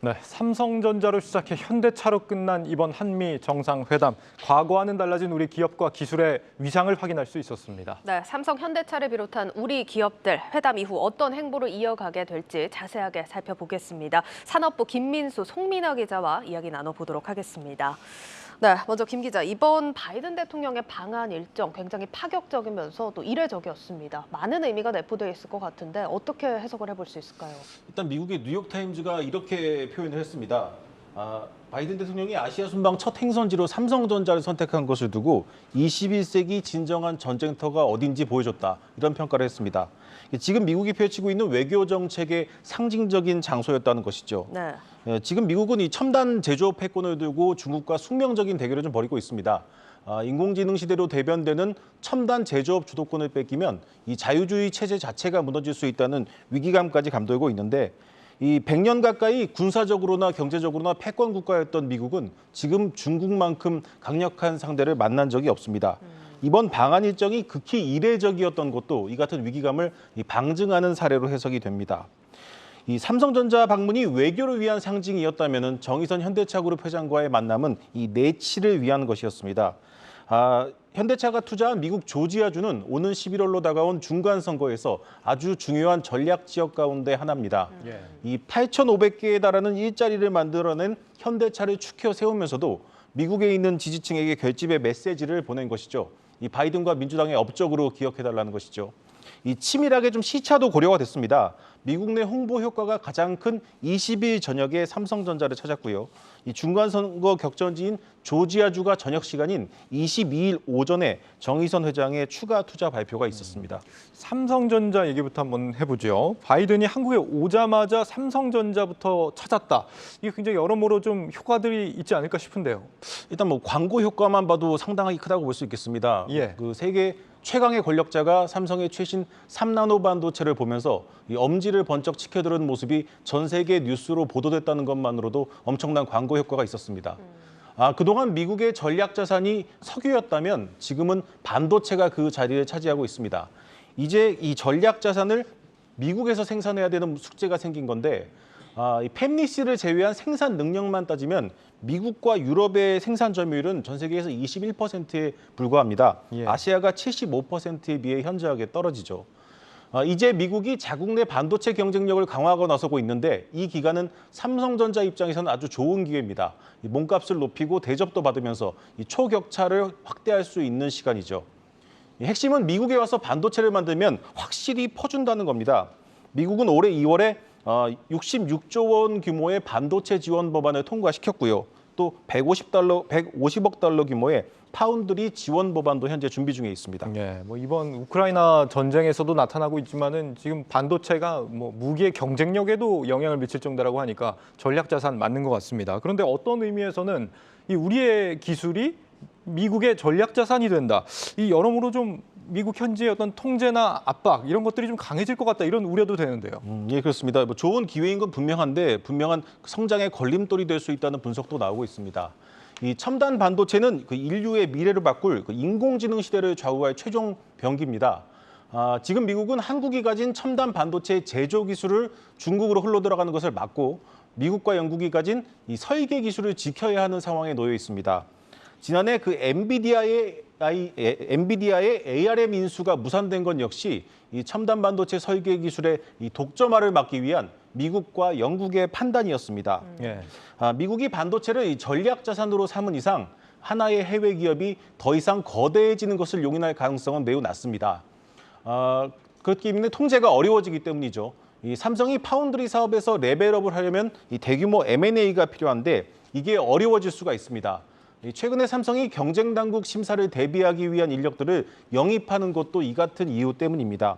네, 삼성전자로 시작해 현대차로 끝난 이번 한미 정상회담. 과거와는 달라진 우리 기업과 기술의 위상을 확인할 수 있었습니다. 네, 삼성, 현대차를 비롯한 우리 기업들 회담 이후 어떤 행보를 이어가게 될지 자세하게 살펴보겠습니다. 산업부 김민수, 송민아 기자와 이야기 나눠보도록 하겠습니다. 네, 먼저 김 기자, 이번 바이든 대통령의 방한 일정 굉장히 파격적이면서 또 이례적이었습니다. 많은 의미가 내포되어 있을 것 같은데 어떻게 해석을 해볼 수 있을까요? 일단 미국의 뉴욕타임즈가 이렇게 표현을 했습니다. 바이든 대통령이 아시아 순방 첫 행선지로 삼성전자를 선택한 것을 두고 21세기 진정한 전쟁터가 어딘지 보여줬다. 이런 평가를 했습니다. 지금 미국이 펼치고 있는 외교 정책의 상징적인 장소였다는 것이죠. 네. 지금 미국은 이 첨단 제조업 패권을 두고 중국과 숙명적인 대결을 좀 벌이고 있습니다. 인공지능 시대로 대변되는 첨단 제조업 주도권을 뺏기면 이 자유주의 체제 자체가 무너질 수 있다는 위기감까지 감돌고 있는데 이 100년 가까이 군사적으로나 경제적으로나 패권 국가였던 미국은 지금 중국만큼 강력한 상대를 만난 적이 없습니다. 이번 방한 일정이 극히 이례적이었던 것도 이 같은 위기감을 방증하는 사례로 해석이 됩니다. 이 삼성전자 방문이 외교를 위한 상징이었다면 정의선 현대차그룹 회장과의 만남은 이 내치를 위한 것이었습니다. 현대차가 투자한 미국 조지아주는 오는 11월로 다가온 중간선거에서 아주 중요한 전략 지역 가운데 하나입니다. 이 8,500개에 달하는 일자리를 만들어낸 현대차를 추켜 세우면서도 미국에 있는 지지층에게 결집의 메시지를 보낸 것이죠. 이 바이든과 민주당의 업적으로 기억해달라는 것이죠. 이 치밀하게 좀 시차도 고려가 됐습니다. 미국 내 홍보 효과가 가장 큰 20일 저녁에 삼성전자를 찾았고요. 이 중간선거 격전지인 조지아주가 저녁 시간인 22일 오전에 정의선 회장의 추가 투자 발표가 있었습니다. 삼성전자 얘기부터 한번 해보죠. 바이든이 한국에 오자마자 삼성전자부터 찾았다. 이게 굉장히 여러모로 좀 효과들이 있지 않을까 싶은데요. 일단 뭐 광고 효과만 봐도 상당히 크다고 볼 수 있겠습니다. 예. 그 세계 최강의 권력자가 삼성의 최신 3나노 반도체를 보면서 이 엄지를 번쩍 치켜드는 모습이 전 세계 뉴스로 보도됐다는 것만으로도 엄청난 광고 효과가 있었습니다. 그동안 미국의 전략 자산이 석유였다면 지금은 반도체가 그 자리를 차지하고 있습니다. 이제 이 전략 자산을 미국에서 생산해야 되는 숙제가 생긴 건데 이 팹리스를 제외한 생산 능력만 따지면 미국과 유럽의 생산 점유율은 전 세계에서 21%에 불과합니다. 예. 아시아가 75%에 비해 현저하게 떨어지죠. 이제 미국이 자국 내 반도체 경쟁력을 강화하고 나서고 있는데 이 기간은 삼성전자 입장에서는 아주 좋은 기회입니다. 이 몸값을 높이고 대접도 받으면서 이 초격차를 확대할 수 있는 시간이죠. 이 핵심은 미국에 와서 반도체를 만들면 확실히 퍼준다는 겁니다. 미국은 올해 2월에 66조 원 규모의 반도체 지원 법안을 통과시켰고요. 또 150억 달러 규모의 파운드리 지원 법안도 현재 준비 중에 있습니다. 예, 뭐 이번 우크라이나 전쟁에서도 나타나고 있지만은 지금 반도체가 뭐 무기의 경쟁력에도 영향을 미칠 정도라고 하니까 전략 자산 맞는 것 같습니다. 그런데 어떤 의미에서는 이 우리의 기술이 미국의 전략 자산이 된다. 이 여러모로 좀 미국 현지의 어떤 통제나 압박 이런 것들이 좀 강해질 것 같다 이런 우려도 되는데요. 예, 그렇습니다. 뭐 좋은 기회인 건 분명한데 분명한 성장의 걸림돌이 될 수 있다는 분석도 나오고 있습니다. 이 첨단 반도체는 그 인류의 미래를 바꿀 그 인공지능 시대를 좌우할 최종 병기입니다. 지금 미국은 한국이 가진 첨단 반도체 제조 기술을 중국으로 흘러들어가는 것을 막고 미국과 영국이 가진 이 설계 기술을 지켜야 하는 상황에 놓여 있습니다. 지난해 그 엔비디아의 ARM 인수가 무산된 건 역시 이 첨단 반도체 설계 기술의 이 독점화를 막기 위한 미국과 영국의 판단이었습니다. 예. 미국이 반도체를 이 전략 자산으로 삼은 이상 하나의 해외 기업이 더 이상 거대해지는 것을 용인할 가능성은 매우 낮습니다. 그렇기 때문에 통제가 어려워지기 때문이죠. 이 삼성이 파운드리 사업에서 레벨업을 하려면 이 대규모 M&A가 필요한데 이게 어려워질 수가 있습니다. 최근에 삼성이 경쟁 당국 심사를 대비하기 위한 인력들을 영입하는 것도 이 같은 이유 때문입니다.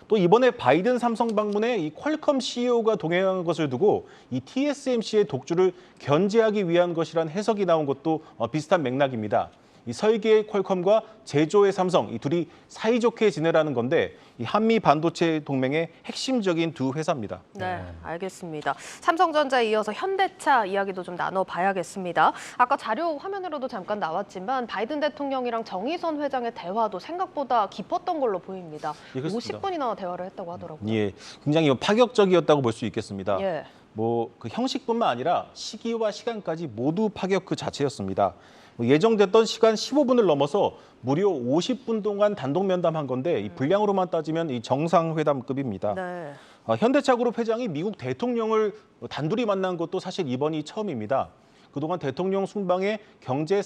또 이번에 바이든 삼성 방문에 이 퀄컴 CEO가 동행한 것을 두고 이 TSMC의 독주를 견제하기 위한 것이란 해석이 나온 것도 비슷한 맥락입니다. 이 설계의 퀄컴과 제조의 삼성, 이 둘이 사이좋게 지내라는 건데 이 한미 반도체 동맹의 핵심적인 두 회사입니다. 네, 알겠습니다. 삼성전자에 이어서 현대차 이야기도 좀 나눠봐야겠습니다. 아까 자료 화면으로도 잠깐 나왔지만 바이든 대통령이랑 정의선 회장의 대화도 생각보다 깊었던 걸로 보입니다. 예, 그렇습니다. 50분이나 대화를 했다고 하더라고요. 예, 굉장히 파격적이었다고 볼 수 있겠습니다. 예. 그 형식뿐만 아니라 시기와 시간까지 모두 파격 그 자체였습니다. 예정됐던 시간 15분을 넘어서 무려 50분 동안 단독 면담한 건데 이 분량으로만 따지면 이 정상회담급입니다. 네. 현대차그룹 회장이 미국 대통령을 단둘이 만난 것도 사실 이번이 처음입니다. 그동안 대통령 순방에 경제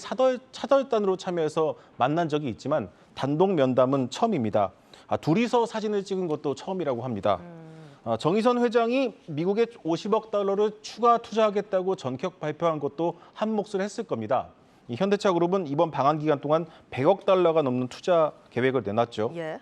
차별단으로 참여해서 만난 적이 있지만 단독 면담은 처음입니다. 둘이서 사진을 찍은 것도 처음이라고 합니다. 정의선 회장이 미국에 50억 달러를 추가 투자하겠다고 전격 발표한 것도 한 몫을 했을 겁니다. 이 현대차그룹은 이번 방한 기간 동안 100억 달러가 넘는 투자 계획을 내놨죠. 예.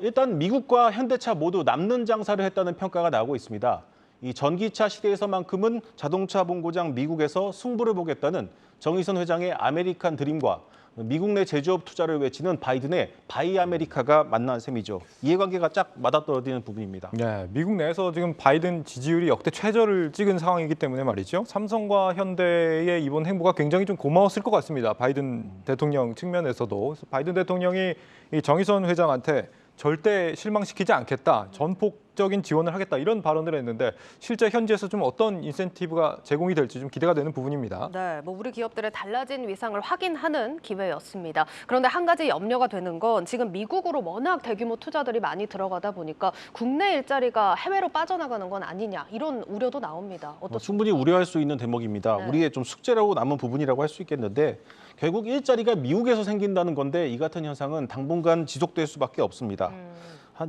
일단 미국과 현대차 모두 남는 장사를 했다는 평가가 나오고 있습니다. 이 전기차 시대에서만큼은 자동차 본고장 미국에서 승부를 보겠다는 정의선 회장의 아메리칸 드림과 미국 내 제조업 투자를 외치는 바이든의 바이 아메리카가 만난 셈이죠. 이해관계가 쫙 맞아떨어지는 부분입니다. 네, 미국 내에서 지금 바이든 지지율이 역대 최저를 찍은 상황이기 때문에 말이죠. 삼성과 현대의 이번 행보가 굉장히 좀 고마웠을 것 같습니다. 바이든 대통령 측면에서도. 그래서 바이든 대통령이 이 정의선 회장한테 절대 실망시키지 않겠다, 전폭적인 지원을 하겠다 이런 발언을 했는데 실제 현지에서 좀 어떤 인센티브가 제공이 될지 좀 기대가 되는 부분입니다. 네, 우리 기업들의 달라진 위상을 확인하는 기회였습니다. 그런데 한 가지 염려가 되는 건 지금 미국으로 워낙 대규모 투자들이 많이 들어가다 보니까 국내 일자리가 해외로 빠져나가는 건 아니냐 이런 우려도 나옵니다. 충분히 우려할 수 있는 대목입니다. 네. 우리의 좀 숙제라고 남은 부분이라고 할 수 있겠는데 결국 일자리가 미국에서 생긴다는 건데 이 같은 현상은 당분간 지속될 수밖에 없습니다.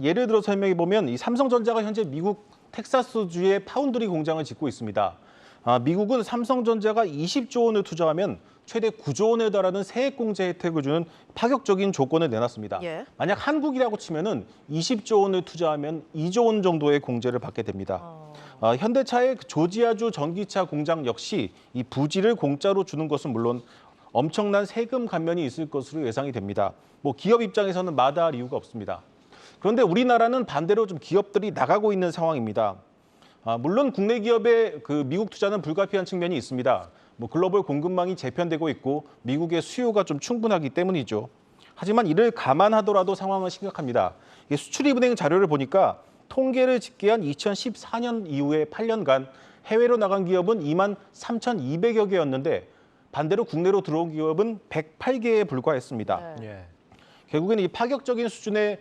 예를 들어 설명해 보면 이 삼성전자가 현재 미국 텍사스주의 파운드리 공장을 짓고 있습니다. 미국은 삼성전자가 20조 원을 투자하면 최대 9조 원에 달하는 세액공제 혜택을 주는 파격적인 조건을 내놨습니다. 예. 만약 한국이라고 치면은 20조 원을 투자하면 2조 원 정도의 공제를 받게 됩니다. 현대차의 조지아주 전기차 공장 역시 이 부지를 공짜로 주는 것은 물론 엄청난 세금 감면이 있을 것으로 예상이 됩니다. 기업 입장에서는 마다할 이유가 없습니다. 그런데 우리나라는 반대로 좀 기업들이 나가고 있는 상황입니다. 물론 국내 기업의 그 미국 투자는 불가피한 측면이 있습니다. 글로벌 공급망이 재편되고 있고 미국의 수요가 좀 충분하기 때문이죠. 하지만 이를 감안하더라도 상황은 심각합니다. 수출입은행 자료를 보니까 통계를 집계한 2014년 이후에 8년간 해외로 나간 기업은 2만 3,200여 개였는데 반대로 국내로 들어온 기업은 108개에 불과했습니다. 네. 예. 결국에는 이 파격적인 수준의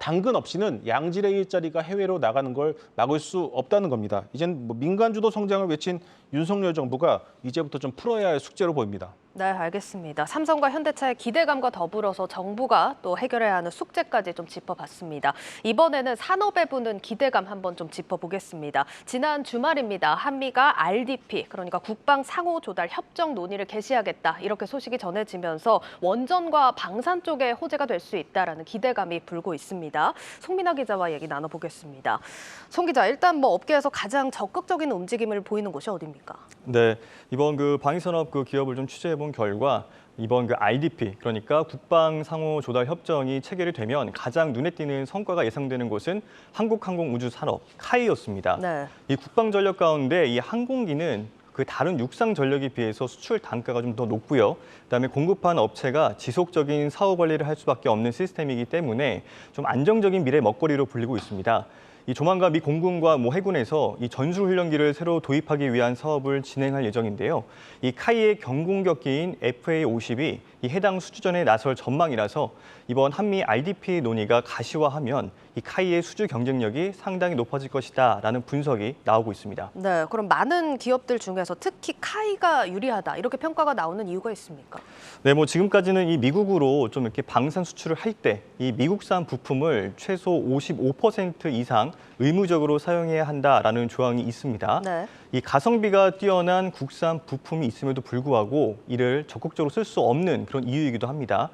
당근 없이는 양질의 일자리가 해외로 나가는 걸 막을 수 없다는 겁니다. 이젠 민간 주도 성장을 외친 윤석열 정부가 이제부터 좀 풀어야 할 숙제로 보입니다. 네, 알겠습니다. 삼성과 현대차의 기대감과 더불어서 정부가 또 해결해야 하는 숙제까지 좀 짚어봤습니다. 이번에는 산업에 부는 기대감 한번 좀 짚어보겠습니다. 지난 주말입니다. 한미가 RDP, 그러니까 국방 상호 조달 협정 논의를 개시하겠다 이렇게 소식이 전해지면서 원전과 방산 쪽에 호재가 될 수 있다라는 기대감이 불고 있습니다. 송민아 기자와 얘기 나눠보겠습니다. 송 기자, 일단 업계에서 가장 적극적인 움직임을 보이는 곳이 어디입니까? 네, 이번 방위산업 기업을 좀 취재해본 결과 이번 RDP, 그러니까 국방 상호 조달 협정이 체결이 되면 가장 눈에 띄는 성과가 예상되는 곳은 한국항공우주산업, 카이였습니다. 네. 이 국방 전력 가운데 이 항공기는 그 다른 육상 전력에 비해서 수출 단가가 좀 더 높고요. 그다음에 공급하는 업체가 지속적인 사후 관리를 할 수밖에 없는 시스템이기 때문에 좀 안정적인 미래 먹거리로 불리고 있습니다. 이 조만간 미 공군과 해군에서 이 전술훈련기를 새로 도입하기 위한 사업을 진행할 예정인데요. 이 카이의 경공격기인 FA-50이 이 해당 수주전에 나설 전망이라서 이번 한미 RDP 논의가 가시화하면 이 카이의 수주 경쟁력이 상당히 높아질 것이다라는 분석이 나오고 있습니다. 네, 그럼 많은 기업들 중에서 특히 카이가 유리하다 이렇게 평가가 나오는 이유가 있습니까? 네, 지금까지는 이 미국으로 좀 이렇게 방산 수출을 할 때 이 미국산 부품을 최소 55% 이상 의무적으로 사용해야 한다라는 조항이 있습니다. 네. 이 가성비가 뛰어난 국산 부품이 있음에도 불구하고 이를 적극적으로 쓸 수 없는 그런 이유이기도 합니다.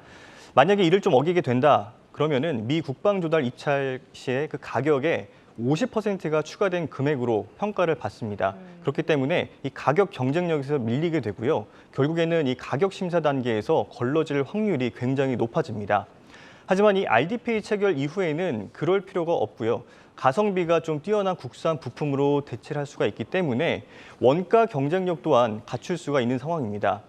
만약에 이를 좀 어기게 된다, 그러면은 미 국방조달 입찰 시에 그 가격에 50%가 추가된 금액으로 평가를 받습니다. 그렇기 때문에 이 가격 경쟁력에서 밀리게 되고요. 결국에는 이 가격 심사 단계에서 걸러질 확률이 굉장히 높아집니다. 하지만 이 RDP 체결 이후에는 그럴 필요가 없고요. 가성비가 좀 뛰어난 국산 부품으로 대체를 할 수가 있기 때문에 원가 경쟁력 또한 갖출 수가 있는 상황입니다.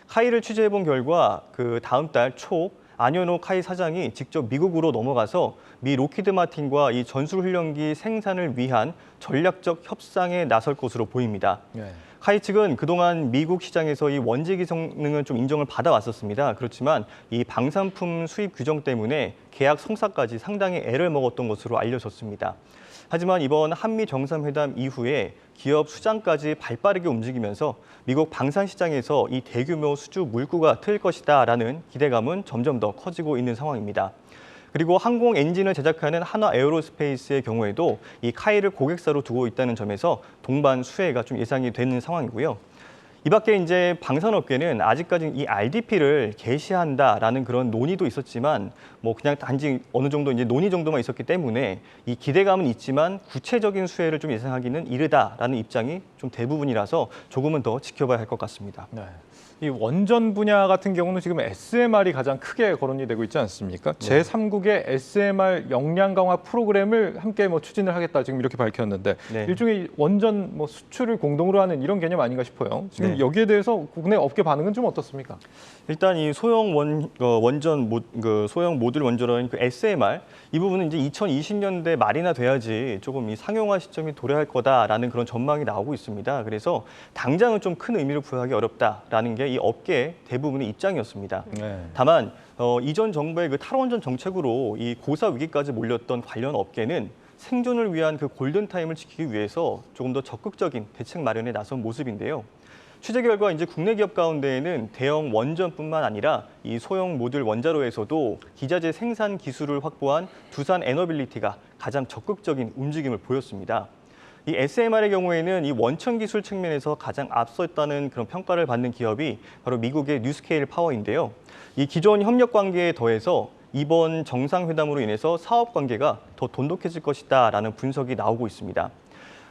카이를 취재해본 결과 그 다음 달 초 안현호 카이 사장이 직접 미국으로 넘어가서 미 로키드 마틴과 이 전술훈련기 생산을 위한 전략적 협상에 나설 것으로 보입니다. 네. 카이 측은 그동안 미국 시장에서 이 원재기 성능은 좀 인정을 받아왔었습니다. 그렇지만 이 방산품 수입 규정 때문에 계약 성사까지 상당히 애를 먹었던 것으로 알려졌습니다. 하지만 이번 한미 정상회담 이후에 기업 수장까지 발빠르게 움직이면서 미국 방산 시장에서 이 대규모 수주 물구가 트일 것이다라는 기대감은 점점 더 커지고 있는 상황입니다. 그리고 항공 엔진을 제작하는 한화 에어로스페이스의 경우에도 이 카이를 고객사로 두고 있다는 점에서 동반 수혜가 좀 예상이 되는 상황이고요. 이 밖에 이제 방산업계는 아직까지 이 RDP를 개시한다라는 그런 논의도 있었지만 뭐 그냥 단지 어느 정도 이제 논의 정도만 있었기 때문에 이 기대감은 있지만 구체적인 수혜를 좀 예상하기는 이르다라는 입장이 좀 대부분이라서 조금은 더 지켜봐야 할 것 같습니다. 네. 이 원전 분야 같은 경우는 지금 SMR이 가장 크게 거론이 되고 있지 않습니까? 제3국의 SMR 역량 강화 프로그램을 함께 뭐 추진을 하겠다 지금 이렇게 밝혔는데 네. 일종의 원전 뭐 수출을 공동으로 하는 이런 개념 아닌가 싶어요. 지금 네. 여기에 대해서 국내 업계 반응은 좀 어떻습니까? 일단 이 소형 소형 모듈 원전인 그 SMR 이 부분은 이제 2020년대 말이나 돼야지 조금 이 상용화 시점이 도래할 거다라는 그런 전망이 나오고 있습니다. 그래서 당장은 좀 큰 의미를 부여하기 어렵다라는 게 이 업계 대부분의 입장이었습니다. 네. 다만 이전 정부의 그 탈원전 정책으로 이 고사 위기까지 몰렸던 관련 업계는 생존을 위한 그 골든타임을 지키기 위해서 조금 더 적극적인 대책 마련에 나선 모습인데요. 취재 결과 이제 국내 기업 가운데에는 대형 원전뿐만 아니라 이 소형 모듈 원자로에서도 기자재 생산 기술을 확보한 두산 에너빌리티가 가장 적극적인 움직임을 보였습니다. 이 SMR의 경우에는 이 원천 기술 측면에서 가장 앞섰다는 그런 평가를 받는 기업이 바로 미국의 뉴스케일 파워인데요. 이 기존 협력 관계에 더해서 이번 정상회담으로 인해서 사업 관계가 더 돈독해질 것이다라는 분석이 나오고 있습니다.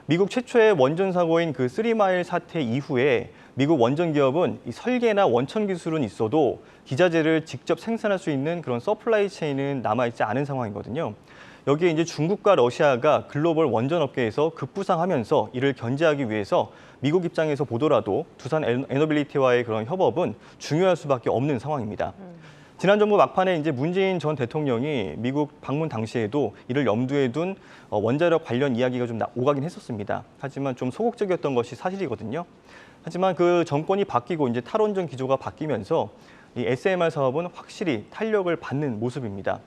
미국 최초의 원전 사고인 그 3마일 사태 이후에 미국 원전 기업은 이 설계나 원천 기술은 있어도 기자재를 직접 생산할 수 있는 그런 서플라이 체인은 남아있지 않은 상황이거든요. 여기에 이제 중국과 러시아가 글로벌 원전 업계에서 급부상하면서 이를 견제하기 위해서 미국 입장에서 보더라도 두산 에너빌리티와의 그런 협업은 중요할 수밖에 없는 상황입니다. 지난 정부 막판에 이제 문재인 전 대통령이 미국 방문 당시에도 이를 염두에 둔 원자력 관련 이야기가 좀 오가긴 했었습니다. 하지만 좀 소극적이었던 것이 사실이거든요. 하지만 그 정권이 바뀌고 이제 탈원전 기조가 바뀌면서 이 SMR 사업은 확실히 탄력을 받는 모습입니다.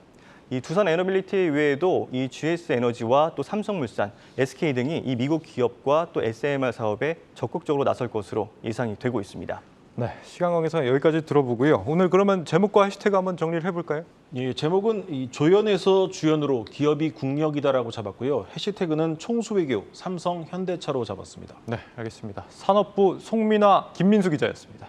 이 두산 에너빌리티 외에도 이 GS 에너지와 또 삼성물산, SK 등이 이 미국 기업과 또 SMR 사업에 적극적으로 나설 것으로 예상이 되고 있습니다. 네, 시간 관계상 여기까지 들어보고요. 오늘 그러면 제목과 해시태그 한번 정리를 해볼까요? 예, 제목은 이 조연에서 주연으로 기업이 국력이다라고 잡았고요. 해시태그는 총수외교 삼성 현대차로 잡았습니다. 네, 알겠습니다. 산업부 송민아, 김민수 기자였습니다.